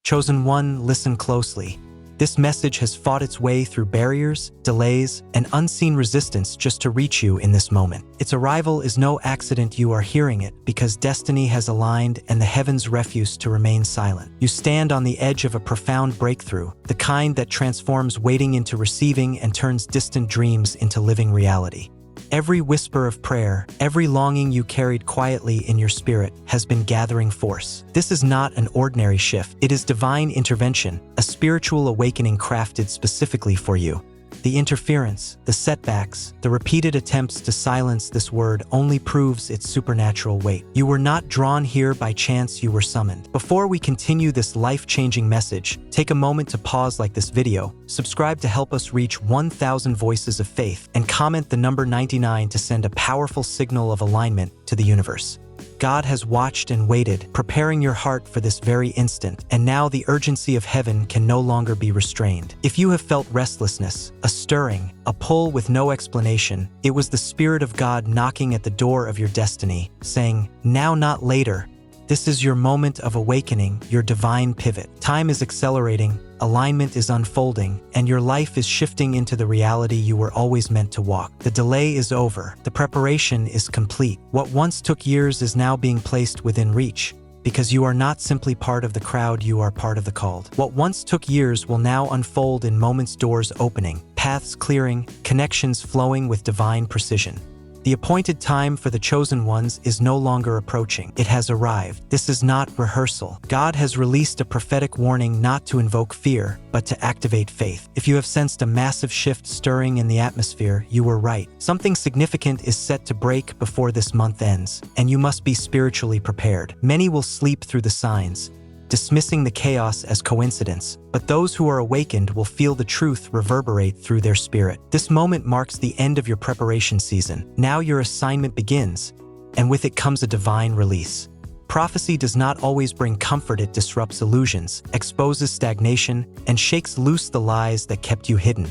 Chosen one, listen closely. This message has fought its way through barriers, delays, and unseen resistance just to reach you in this moment. Its arrival is no accident. You are hearing it because destiny has aligned and the heavens refuse to remain silent. You stand on the edge of a profound breakthrough, the kind that transforms waiting into receiving and turns distant dreams into living reality. Every whisper of prayer, every longing you carried quietly in your spirit has been gathering force. This is not an ordinary shift. It is divine intervention, a spiritual awakening crafted specifically for you. The interference, the setbacks, the repeated attempts to silence this word only proves its supernatural weight. You were not drawn here by chance, you were summoned. Before we continue this life-changing message, take a moment to pause like this video, subscribe to help us reach 1,000 voices of faith, and comment the number 99 to send a powerful signal of alignment to the universe. God has watched and waited, preparing your heart for this very instant, and now the urgency of heaven can no longer be restrained. If you have felt restlessness, a stirring, a pull with no explanation, it was the Spirit of God knocking at the door of your destiny, saying, "Now, not later." This is your moment of awakening, your divine pivot. Time is accelerating, alignment is unfolding, and your life is shifting into the reality you were always meant to walk. The delay is over. The preparation is complete. What once took years is now being placed within reach, because you are not simply part of the crowd, you are part of the called. What once took years will now unfold in moments, doors opening, paths clearing, connections flowing with divine precision. The appointed time for the chosen ones is no longer approaching. It has arrived. This is not rehearsal. God has released a prophetic warning not to invoke fear, but to activate faith. If you have sensed a massive shift stirring in the atmosphere, you were right. Something significant is set to break before this month ends, and you must be spiritually prepared. Many will sleep through the signs, dismissing the chaos as coincidence, but those who are awakened will feel the truth reverberate through their spirit. This moment marks the end of your preparation season. Now your assignment begins, and with it comes a divine release. Prophecy does not always bring comfort. It disrupts illusions, exposes stagnation, and shakes loose the lies that kept you hidden.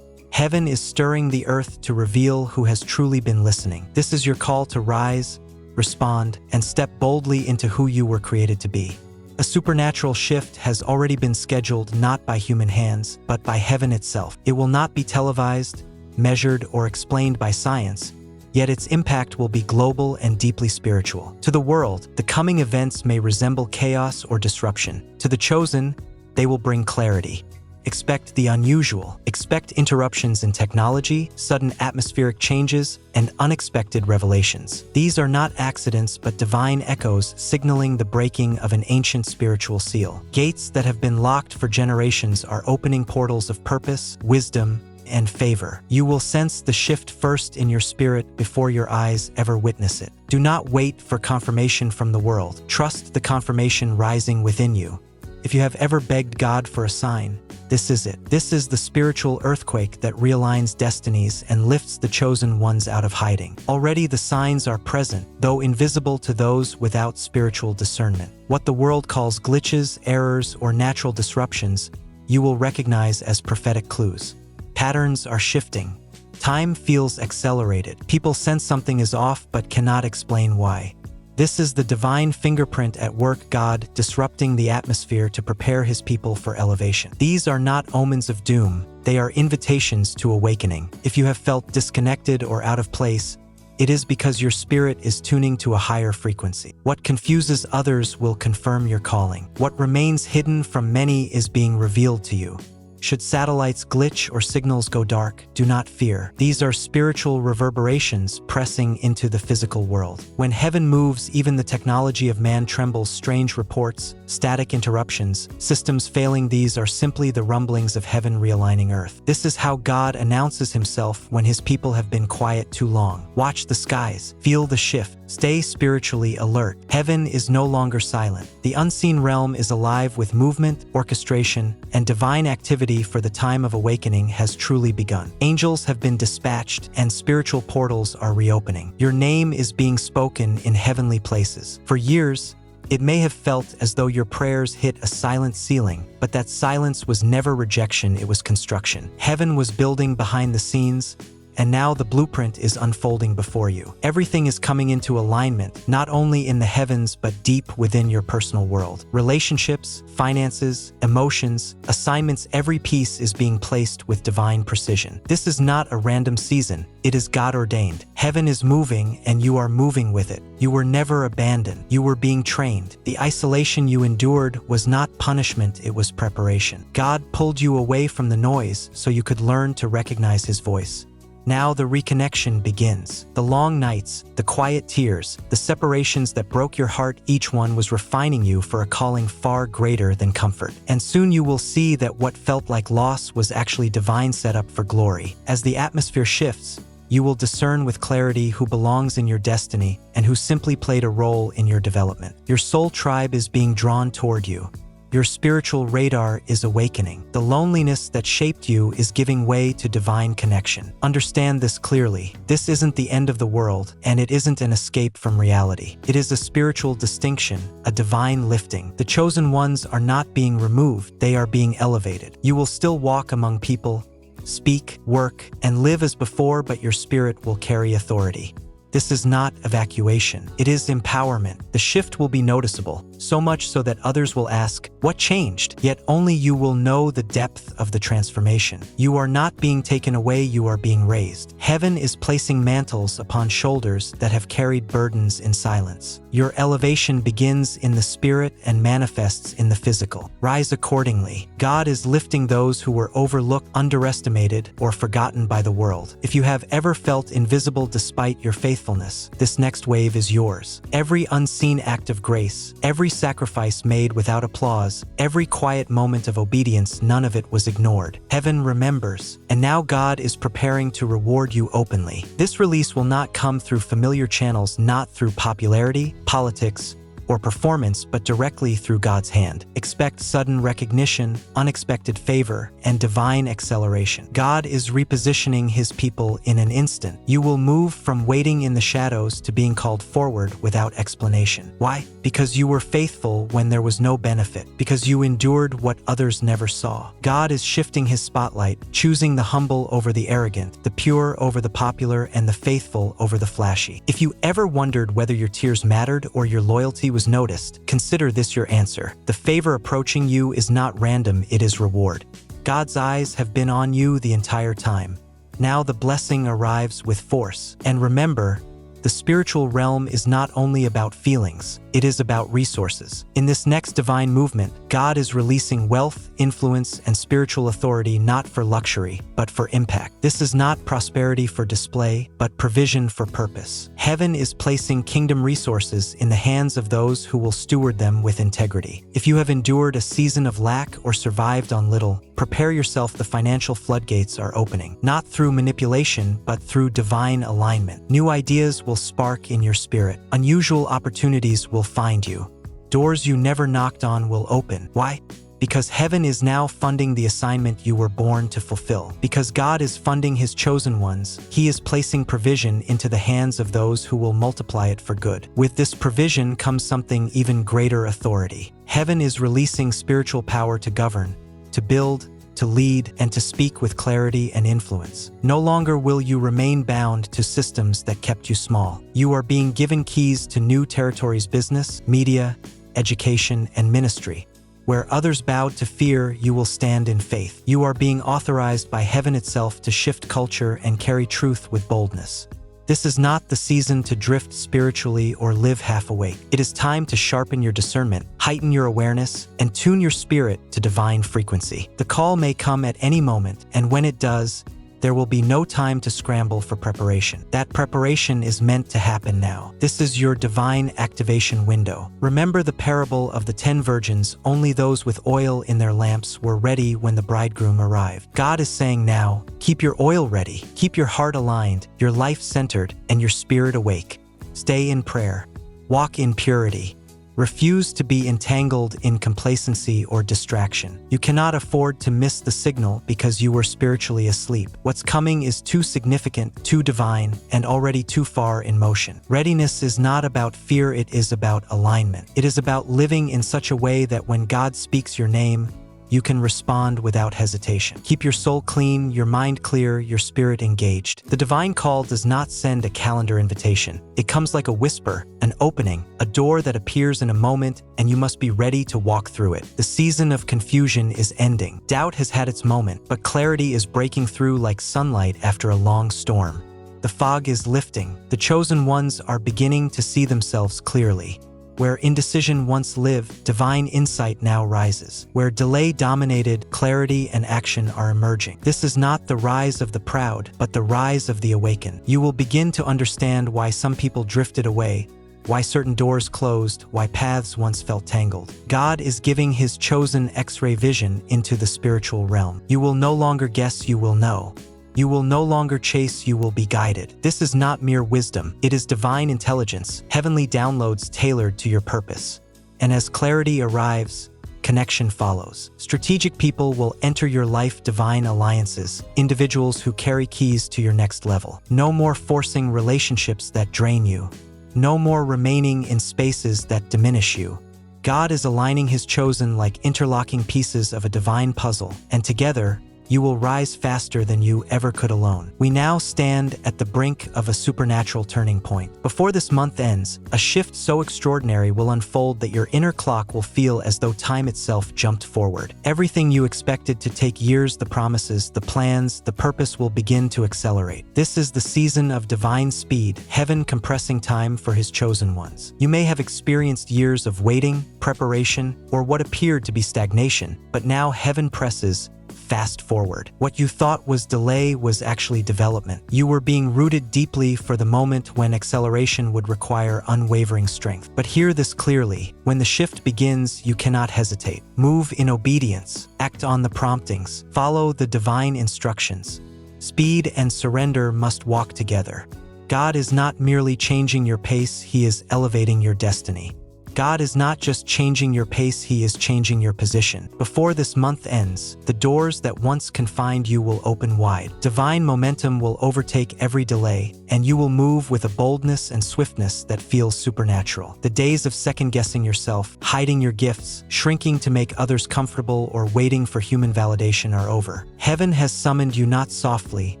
Heaven is stirring the earth to reveal who has truly been listening. This is your call to rise, respond, and step boldly into who you were created to be. A supernatural shift has already been scheduled, not by human hands, but by heaven itself. It will not be televised, measured, or explained by science, yet its impact will be global and deeply spiritual. To the world, the coming events may resemble chaos or disruption. To the chosen, they will bring clarity. Expect the unusual. Expect interruptions in technology, sudden atmospheric changes, and unexpected revelations. These are not accidents but divine echoes signaling the breaking of an ancient spiritual seal. Gates that have been locked for generations are opening portals of purpose, wisdom, and favor. You will sense the shift first in your spirit before your eyes ever witness it. Do not wait for confirmation from the world. Trust the confirmation rising within you. If you have ever begged God for a sign, this is it. This is the spiritual earthquake that realigns destinies and lifts the chosen ones out of hiding. Already the signs are present, though invisible to those without spiritual discernment. What the world calls glitches, errors, or natural disruptions, you will recognize as prophetic clues. Patterns are shifting. Time feels accelerated. People sense something is off but cannot explain why. This is the divine fingerprint at work, God disrupting the atmosphere to prepare his people for elevation. These are not omens of doom, they are invitations to awakening. If you have felt disconnected or out of place, it is because your spirit is tuning to a higher frequency. What confuses others will confirm your calling. What remains hidden from many is being revealed to you. Should satellites glitch or signals go dark, do not fear. These are spiritual reverberations pressing into the physical world. When heaven moves, even the technology of man trembles. Strange reports, static interruptions, systems failing. These are simply the rumblings of heaven realigning earth. This is how God announces himself when his people have been quiet too long. Watch the skies, feel the shift. Stay spiritually alert. Heaven is no longer silent. The unseen realm is alive with movement, orchestration, and divine activity, for the time of awakening has truly begun. Angels have been dispatched and spiritual portals are reopening. Your name is being spoken in heavenly places. For years, it may have felt as though your prayers hit a silent ceiling, but that silence was never rejection, it was construction. Heaven was building behind the scenes, and now the blueprint is unfolding before you. Everything is coming into alignment, not only in the heavens but deep within your personal world. Relationships, finances, emotions, assignments, every piece is being placed with divine precision. This is not a random season, it is God-ordained. Heaven is moving and you are moving with it. You were never abandoned, you were being trained. The isolation you endured was not punishment, it was preparation. God pulled you away from the noise so you could learn to recognize His voice. Now the reconnection begins. The long nights, the quiet tears, the separations that broke your heart, each one was refining you for a calling far greater than comfort. And soon you will see that what felt like loss was actually divine setup for glory. As the atmosphere shifts, you will discern with clarity who belongs in your destiny and who simply played a role in your development. Your soul tribe is being drawn toward you. Your spiritual radar is awakening. The loneliness that shaped you is giving way to divine connection. Understand this clearly. This isn't the end of the world, and it isn't an escape from reality. It is a spiritual distinction, a divine lifting. The chosen ones are not being removed, they are being elevated. You will still walk among people, speak, work, and live as before, but your spirit will carry authority. This is not evacuation, it is empowerment. The shift will be noticeable, so much so that others will ask, "What changed?" Yet only you will know the depth of the transformation. You are not being taken away, you are being raised. Heaven is placing mantles upon shoulders that have carried burdens in silence. Your elevation begins in the spirit and manifests in the physical. Rise accordingly. God is lifting those who were overlooked, underestimated, or forgotten by the world. If you have ever felt invisible despite your faithfulness, this next wave is yours. Every unseen act of grace, every sacrifice made without applause, every quiet moment of obedience, none of it was ignored. Heaven remembers, and now God is preparing to reward you openly. This release will not come through familiar channels, not through popularity, politics, or performance, but directly through God's hand. Expect sudden recognition, unexpected favor, and divine acceleration. God is repositioning His people in an instant. You will move from waiting in the shadows to being called forward without explanation. Why? Because you were faithful when there was no benefit, because you endured what others never saw. God is shifting His spotlight, choosing the humble over the arrogant, the pure over the popular, and the faithful over the flashy. If you ever wondered whether your tears mattered or your loyalty was noticed, consider this your answer. The favor approaching you is not random, it is reward. God's eyes have been on you the entire time. Now the blessing arrives with force. And remember, the spiritual realm is not only about feelings, it is about resources. In this next divine movement, God is releasing wealth, influence, and spiritual authority not for luxury, but for impact. This is not prosperity for display, but provision for purpose. Heaven is placing kingdom resources in the hands of those who will steward them with integrity. If you have endured a season of lack or survived on little, prepare yourself, the financial floodgates are opening. Not through manipulation, but through divine alignment. New ideas will spark in your spirit. Unusual opportunities will find you. Doors you never knocked on will open. Why? Because heaven is now funding the assignment you were born to fulfill. Because God is funding His chosen ones, He is placing provision into the hands of those who will multiply it for good. With this provision comes something even greater: authority. Heaven is releasing spiritual power to govern, to build, to lead, and to speak with clarity and influence. No longer will you remain bound to systems that kept you small. You are being given keys to new territories: business, media, education, and ministry. Where others bowed to fear, you will stand in faith. You are being authorized by heaven itself to shift culture and carry truth with boldness. This is not the season to drift spiritually or live half awake. It is time to sharpen your discernment, heighten your awareness, and tune your spirit to divine frequency. The call may come at any moment, and when it does, there will be no time to scramble for preparation. That preparation is meant to happen now. This is your divine activation window. Remember the parable of the 10 virgins. Only those with oil in their lamps were ready when the bridegroom arrived. God is saying now, keep your oil ready, keep your heart aligned, your life centered, and your spirit awake. Stay in prayer. Walk in purity. Refuse to be entangled in complacency or distraction. You cannot afford to miss the signal because you were spiritually asleep. What's coming is too significant, too divine, and already too far in motion. Readiness is not about fear, it is about alignment. It is about living in such a way that when God speaks your name, you can respond without hesitation. Keep your soul clean, your mind clear, your spirit engaged. The divine call does not send a calendar invitation. It comes like a whisper, an opening, a door that appears in a moment, and you must be ready to walk through it. The season of confusion is ending. Doubt has had its moment, but clarity is breaking through like sunlight after a long storm. The fog is lifting. The chosen ones are beginning to see themselves clearly. Where indecision once lived, divine insight now rises. Where delay dominated, clarity and action are emerging. This is not the rise of the proud, but the rise of the awakened. You will begin to understand why some people drifted away, why certain doors closed, why paths once felt tangled. God is giving His chosen X-ray vision into the spiritual realm. You will no longer guess, you will know. You will no longer chase, you will be guided. This is not mere wisdom, it is divine intelligence, heavenly downloads tailored to your purpose. And as clarity arrives, connection follows. Strategic people will enter your life, divine alliances, individuals who carry keys to your next level. No more forcing relationships that drain you. No more remaining in spaces that diminish you. God is aligning His chosen like interlocking pieces of a divine puzzle, and together, you will rise faster than you ever could alone. We now stand at the brink of a supernatural turning point. Before this month ends, a shift so extraordinary will unfold that your inner clock will feel as though time itself jumped forward. Everything you expected to take years, the promises, the plans, the purpose will begin to accelerate. This is the season of divine speed, heaven compressing time for His chosen ones. You may have experienced years of waiting, preparation, or what appeared to be stagnation, but now heaven presses fast forward. What you thought was delay was actually development. You were being rooted deeply for the moment when acceleration would require unwavering strength. But hear this clearly. When the shift begins, you cannot hesitate. Move in obedience. Act on the promptings. Follow the divine instructions. Speed and surrender must walk together. God is not merely changing your pace, He is elevating your destiny. God is not just changing your pace, He is changing your position. Before this month ends, the doors that once confined you will open wide. Divine momentum will overtake every delay, and you will move with a boldness and swiftness that feels supernatural. The days of second-guessing yourself, hiding your gifts, shrinking to make others comfortable, or waiting for human validation are over. Heaven has summoned you not softly,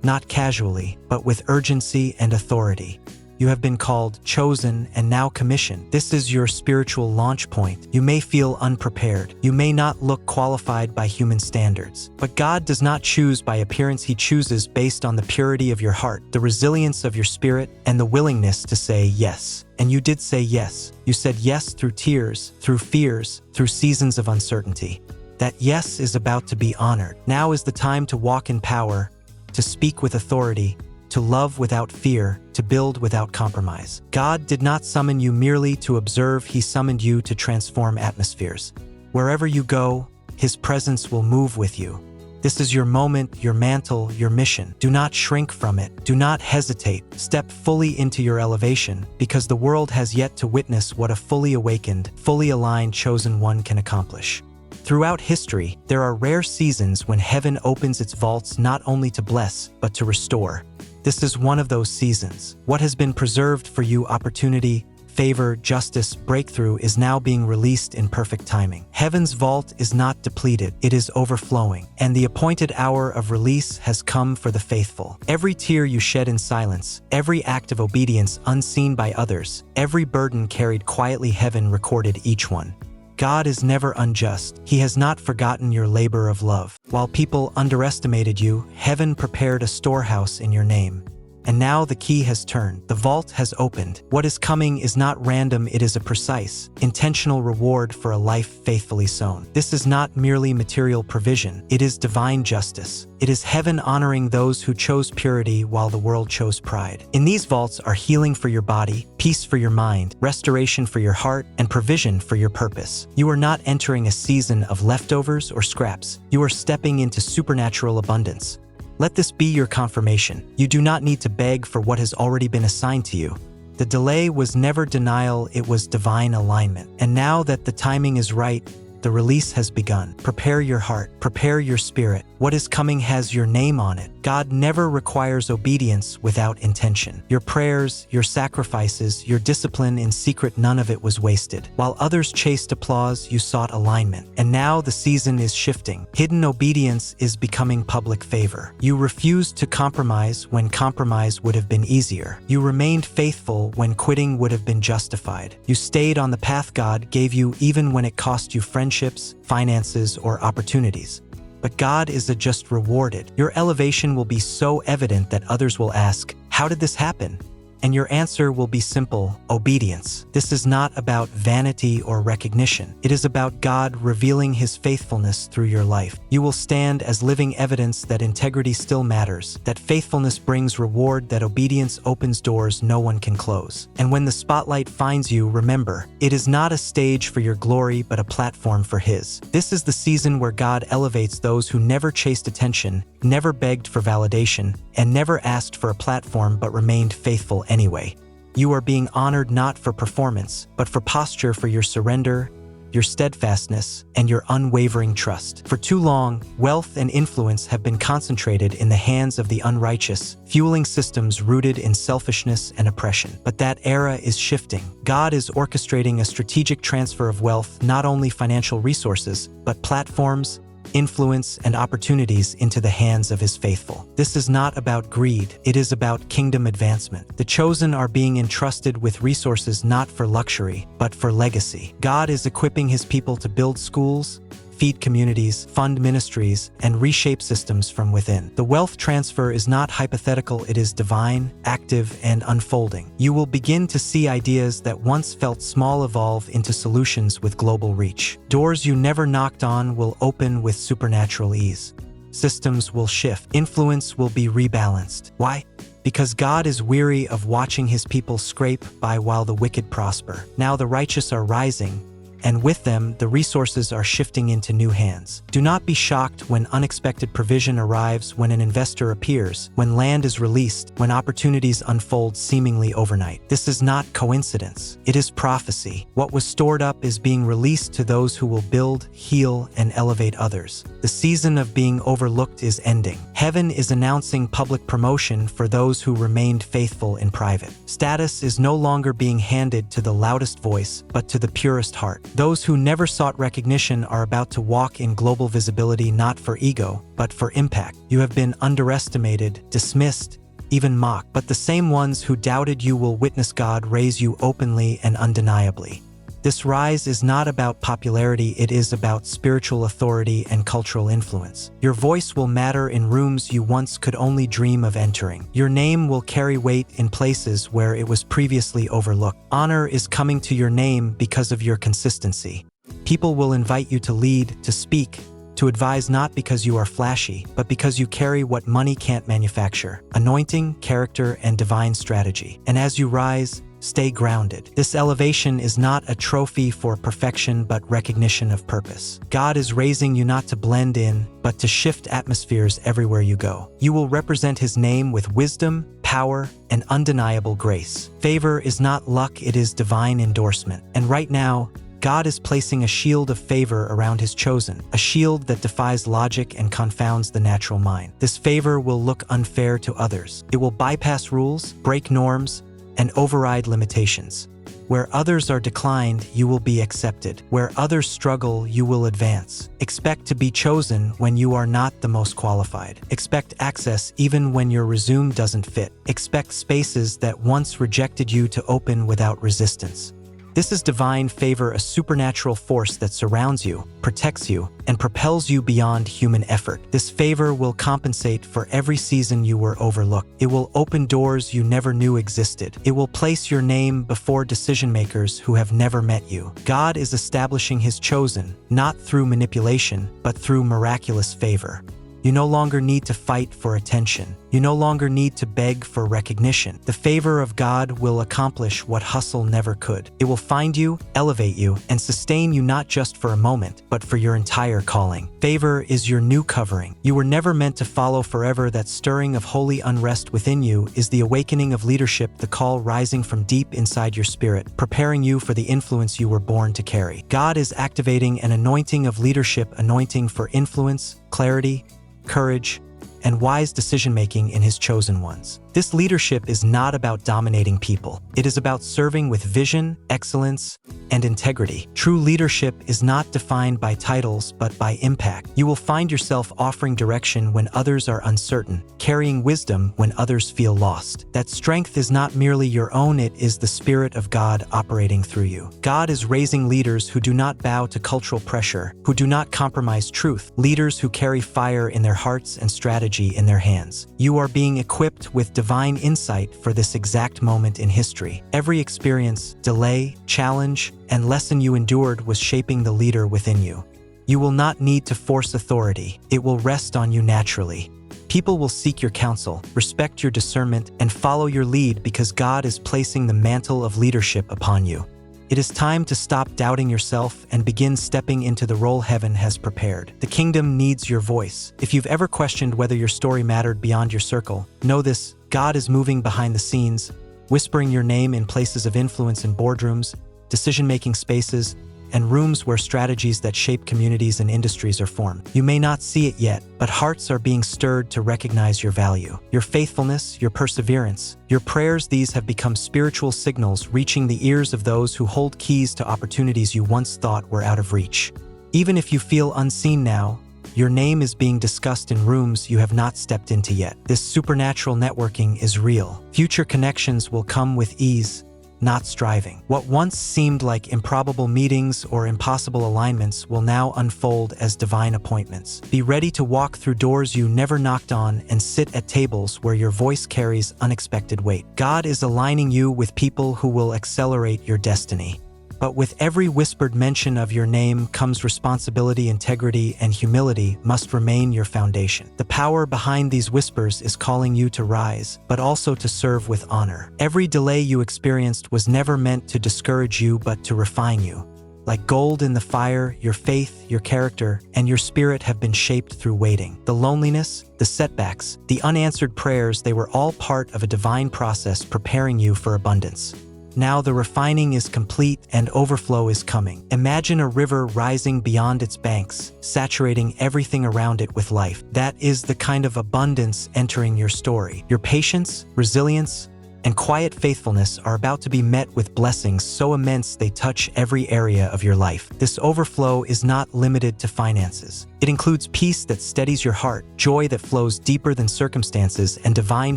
not casually, but with urgency and authority. You have been called, chosen, and now commissioned. This is your spiritual launch point. You may feel unprepared. You may not look qualified by human standards. But God does not choose by appearance. He chooses based on the purity of your heart, the resilience of your spirit, and the willingness to say yes. And you did say yes. You said yes through tears, through fears, through seasons of uncertainty. That yes is about to be honored. Now is the time to walk in power, to speak with authority, to love without fear, to build without compromise. God did not summon you merely to observe, He summoned you to transform atmospheres. Wherever you go, His presence will move with you. This is your moment, your mantle, your mission. Do not shrink from it. Do not hesitate. Step fully into your elevation, because the world has yet to witness what a fully awakened, fully aligned chosen one can accomplish. Throughout history, there are rare seasons when heaven opens its vaults not only to bless, but to restore. This is one of those seasons. What has been preserved for you, opportunity, favor, justice, breakthrough, is now being released in perfect timing. Heaven's vault is not depleted, it is overflowing, and the appointed hour of release has come for the faithful. Every tear you shed in silence, every act of obedience unseen by others, every burden carried quietly, heaven recorded each one. God is never unjust. He has not forgotten your labor of love. While people underestimated you, heaven prepared a storehouse in your name. And now the key has turned. The vault has opened. What is coming is not random, it is a precise, intentional reward for a life faithfully sown. This is not merely material provision, it is divine justice. It is heaven honoring those who chose purity while the world chose pride. In these vaults are healing for your body, peace for your mind, restoration for your heart, and provision for your purpose. You are not entering a season of leftovers or scraps. You are stepping into supernatural abundance. Let this be your confirmation. You do not need to beg for what has already been assigned to you. The delay was never denial, it was divine alignment. And now that the timing is right, the release has begun. Prepare your heart, prepare your spirit. What is coming has your name on it. God never requires obedience without intention. Your prayers, your sacrifices, your discipline in secret, none of it was wasted. While others chased applause, you sought alignment. And now the season is shifting. Hidden obedience is becoming public favor. You refused to compromise when compromise would have been easier. You remained faithful when quitting would have been justified. You stayed on the path God gave you even when it cost you friendships, finances, or opportunities. But God is just rewarded. Your elevation will be so evident that others will ask, "How did this happen?" And your answer will be simple: obedience. This is not about vanity or recognition. It is about God revealing His faithfulness through your life. You will stand as living evidence that integrity still matters, that faithfulness brings reward, that obedience opens doors no one can close. And when the spotlight finds you, remember, it is not a stage for your glory, but a platform for His. This is the season where God elevates those who never chased attention, never begged for validation, and never asked for a platform but remained faithful anyway. You are being honored not for performance, but for posture, for your surrender, your steadfastness, and your unwavering trust. For too long, wealth and influence have been concentrated in the hands of the unrighteous, fueling systems rooted in selfishness and oppression. But that era is shifting. God is orchestrating a strategic transfer of wealth, not only financial resources, but platforms, influence, and opportunities into the hands of His faithful. This is not about greed, it is about kingdom advancement. The chosen are being entrusted with resources not for luxury, but for legacy. God is equipping His people to build schools, feed communities, fund ministries, and reshape systems from within. The wealth transfer is not hypothetical, it is divine, active, and unfolding. You will begin to see ideas that once felt small evolve into solutions with global reach. Doors you never knocked on will open with supernatural ease. Systems will shift. Influence will be rebalanced. Why? Because God is weary of watching His people scrape by while the wicked prosper. Now the righteous are rising, and with them, the resources are shifting into new hands. Do not be shocked when unexpected provision arrives, when an investor appears, when land is released, when opportunities unfold seemingly overnight. This is not coincidence. It is prophecy. What was stored up is being released to those who will build, heal, and elevate others. The season of being overlooked is ending. Heaven is announcing public promotion for those who remained faithful in private. Status is no longer being handed to the loudest voice, but to the purest heart. Those who never sought recognition are about to walk in global visibility, not for ego, but for impact. You have been underestimated, dismissed, even mocked, but the same ones who doubted you will witness God raise you openly and undeniably. This rise is not about popularity, it is about spiritual authority and cultural influence. Your voice will matter in rooms you once could only dream of entering. Your name will carry weight in places where it was previously overlooked. Honor is coming to your name because of your consistency. People will invite you to lead, to speak, to advise, not because you are flashy, but because you carry what money can't manufacture: anointing, character, and divine strategy. And as you rise, stay grounded. This elevation is not a trophy for perfection, but recognition of purpose. God is raising you not to blend in, but to shift atmospheres everywhere you go. You will represent His name with wisdom, power, and undeniable grace. Favor is not luck, it is divine endorsement. And right now, God is placing a shield of favor around His chosen, a shield that defies logic and confounds the natural mind. This favor will look unfair to others. It will bypass rules, break norms, and override limitations. Where others are declined, you will be accepted. Where others struggle, you will advance. Expect to be chosen when you are not the most qualified. Expect access even when your resume doesn't fit. Expect spaces that once rejected you to open without resistance. This is divine favor, a supernatural force that surrounds you, protects you, and propels you beyond human effort. This favor will compensate for every season you were overlooked. It will open doors you never knew existed. It will place your name before decision-makers who have never met you. God is establishing His chosen, not through manipulation, but through miraculous favor. You no longer need to fight for attention. You no longer need to beg for recognition. The favor of God will accomplish what hustle never could. It will find you, elevate you, and sustain you not just for a moment, but for your entire calling. Favor is your new covering. You were never meant to follow forever. That stirring of holy unrest within you is the awakening of leadership, the call rising from deep inside your spirit, preparing you for the influence you were born to carry. God is activating an anointing of leadership, anointing for influence, clarity, courage, and wise decision-making in his chosen ones. This leadership is not about dominating people. It is about serving with vision, excellence, and integrity. True leadership is not defined by titles, but by impact. You will find yourself offering direction when others are uncertain, carrying wisdom when others feel lost. That strength is not merely your own, it is the Spirit of God operating through you. God is raising leaders who do not bow to cultural pressure, who do not compromise truth, leaders who carry fire in their hearts and strategy in their hands. You are being equipped with divine insight for this exact moment in history. Every experience, delay, challenge, and lesson you endured was shaping the leader within you. You will not need to force authority. It will rest on you naturally. People will seek your counsel, respect your discernment, and follow your lead because God is placing the mantle of leadership upon you. It is time to stop doubting yourself and begin stepping into the role heaven has prepared. The kingdom needs your voice. If you've ever questioned whether your story mattered beyond your circle, know this: God is moving behind the scenes, whispering your name in places of influence in boardrooms, decision-making spaces, and rooms where strategies that shape communities and industries are formed. You may not see it yet, but hearts are being stirred to recognize your value. Your faithfulness, your perseverance, your prayers, these have become spiritual signals reaching the ears of those who hold keys to opportunities you once thought were out of reach. Even if you feel unseen now, your name is being discussed in rooms you have not stepped into yet. This supernatural networking is real. Future connections will come with ease, not striving. What once seemed like improbable meetings or impossible alignments will now unfold as divine appointments. Be ready to walk through doors you never knocked on and sit at tables where your voice carries unexpected weight. God is aligning you with people who will accelerate your destiny. But with every whispered mention of your name comes responsibility. Integrity and humility must remain your foundation. The power behind these whispers is calling you to rise, but also to serve with honor. Every delay you experienced was never meant to discourage you, but to refine you. Like gold in the fire, your faith, your character, and your spirit have been shaped through waiting. The loneliness, the setbacks, the unanswered prayers, they were all part of a divine process preparing you for abundance. Now the refining is complete and overflow is coming. Imagine a river rising beyond its banks, saturating everything around it with life. That is the kind of abundance entering your story. Your patience, resilience, and quiet faithfulness are about to be met with blessings so immense they touch every area of your life. This overflow is not limited to finances. It includes peace that steadies your heart, joy that flows deeper than circumstances, and divine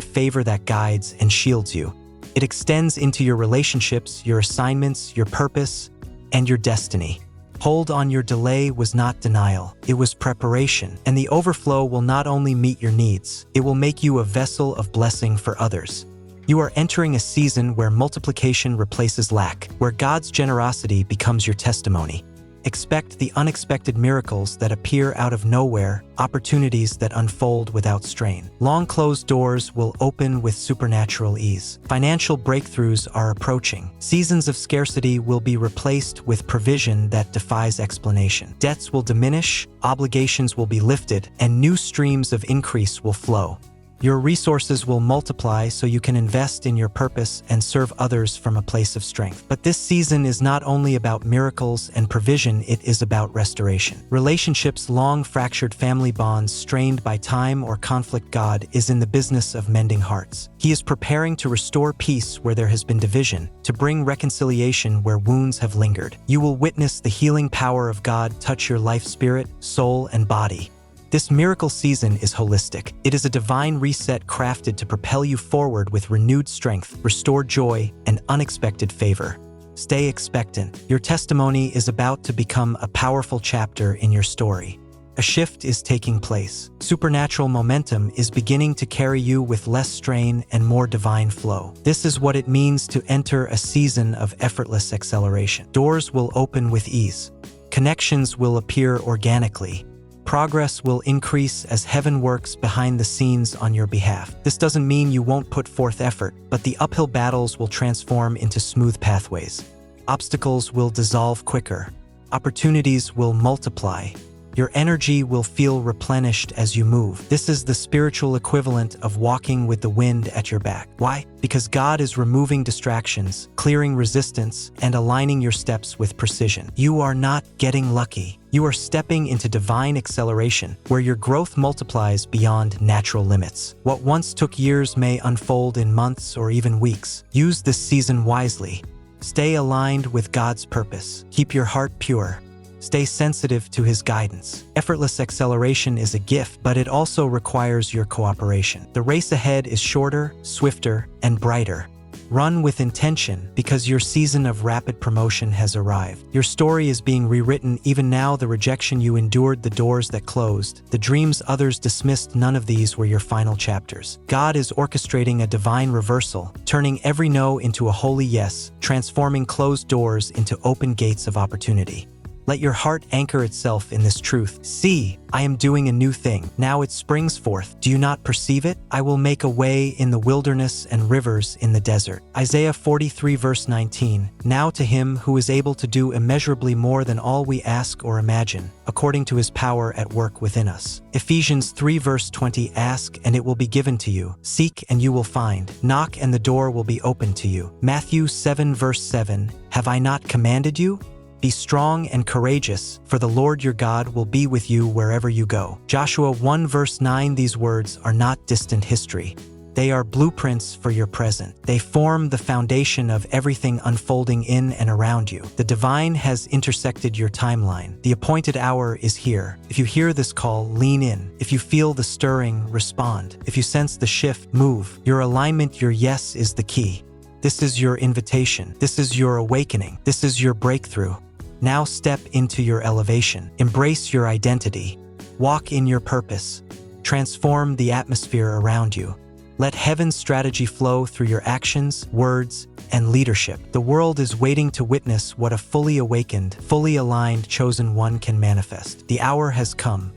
favor that guides and shields you. It extends into your relationships, your assignments, your purpose, and your destiny. Hold on, your delay was not denial, it was preparation. And the overflow will not only meet your needs, it will make you a vessel of blessing for others. You are entering a season where multiplication replaces lack, where God's generosity becomes your testimony. Expect the unexpected miracles that appear out of nowhere, opportunities that unfold without strain. Long closed doors will open with supernatural ease. Financial breakthroughs are approaching. Seasons of scarcity will be replaced with provision that defies explanation. Debts will diminish, obligations will be lifted, and new streams of increase will flow. Your resources will multiply so you can invest in your purpose and serve others from a place of strength. But this season is not only about miracles and provision, it is about restoration. Relationships long fractured, family bonds strained by time or conflict. God is in the business of mending hearts. He is preparing to restore peace where there has been division, to bring reconciliation where wounds have lingered. You will witness the healing power of God touch your life, spirit, soul, and body. This miracle season is holistic. It is a divine reset crafted to propel you forward with renewed strength, restored joy, and unexpected favor. Stay expectant. Your testimony is about to become a powerful chapter in your story. A shift is taking place. Supernatural momentum is beginning to carry you with less strain and more divine flow. This is what it means to enter a season of effortless acceleration. Doors will open with ease. Connections will appear organically. Progress will increase as heaven works behind the scenes on your behalf. This doesn't mean you won't put forth effort, but the uphill battles will transform into smooth pathways. Obstacles will dissolve quicker. Opportunities will multiply. Your energy will feel replenished as you move. This is the spiritual equivalent of walking with the wind at your back. Why? Because God is removing distractions, clearing resistance, and aligning your steps with precision. You are not getting lucky. You are stepping into divine acceleration, where your growth multiplies beyond natural limits. What once took years may unfold in months or even weeks. Use this season wisely. Stay aligned with God's purpose. Keep your heart pure. Stay sensitive to His guidance. Effortless acceleration is a gift, but it also requires your cooperation. The race ahead is shorter, swifter, and brighter. Run with intention, because your season of rapid promotion has arrived. Your story is being rewritten even now. The rejection you endured, the doors that closed, the dreams others dismissed, none of these were your final chapters. God is orchestrating a divine reversal, turning every no into a holy yes, transforming closed doors into open gates of opportunity. Let your heart anchor itself in this truth. See, I am doing a new thing. Now it springs forth. Do you not perceive it? I will make a way in the wilderness and rivers in the desert. Isaiah 43 verse 19. Now to Him who is able to do immeasurably more than all we ask or imagine, according to His power at work within us. Ephesians 3 verse 20. Ask and it will be given to you. Seek and you will find. Knock and the door will be opened to you. Matthew 7 verse 7. Have I not commanded you? Be strong and courageous, for the Lord your God will be with you wherever you go. Joshua 1 verse 9. These words are not distant history. They are blueprints for your present. They form the foundation of everything unfolding in and around you. The divine has intersected your timeline. The appointed hour is here. If you hear this call, lean in. If you feel the stirring, respond. If you sense the shift, move. Your alignment, your yes is the key. This is your invitation. This is your awakening. This is your breakthrough. Now step into your elevation. Embrace your identity. Walk in your purpose. Transform the atmosphere around you. Let heaven's strategy flow through your actions, words, and leadership. The world is waiting to witness what a fully awakened, fully aligned, chosen one can manifest. The hour has come.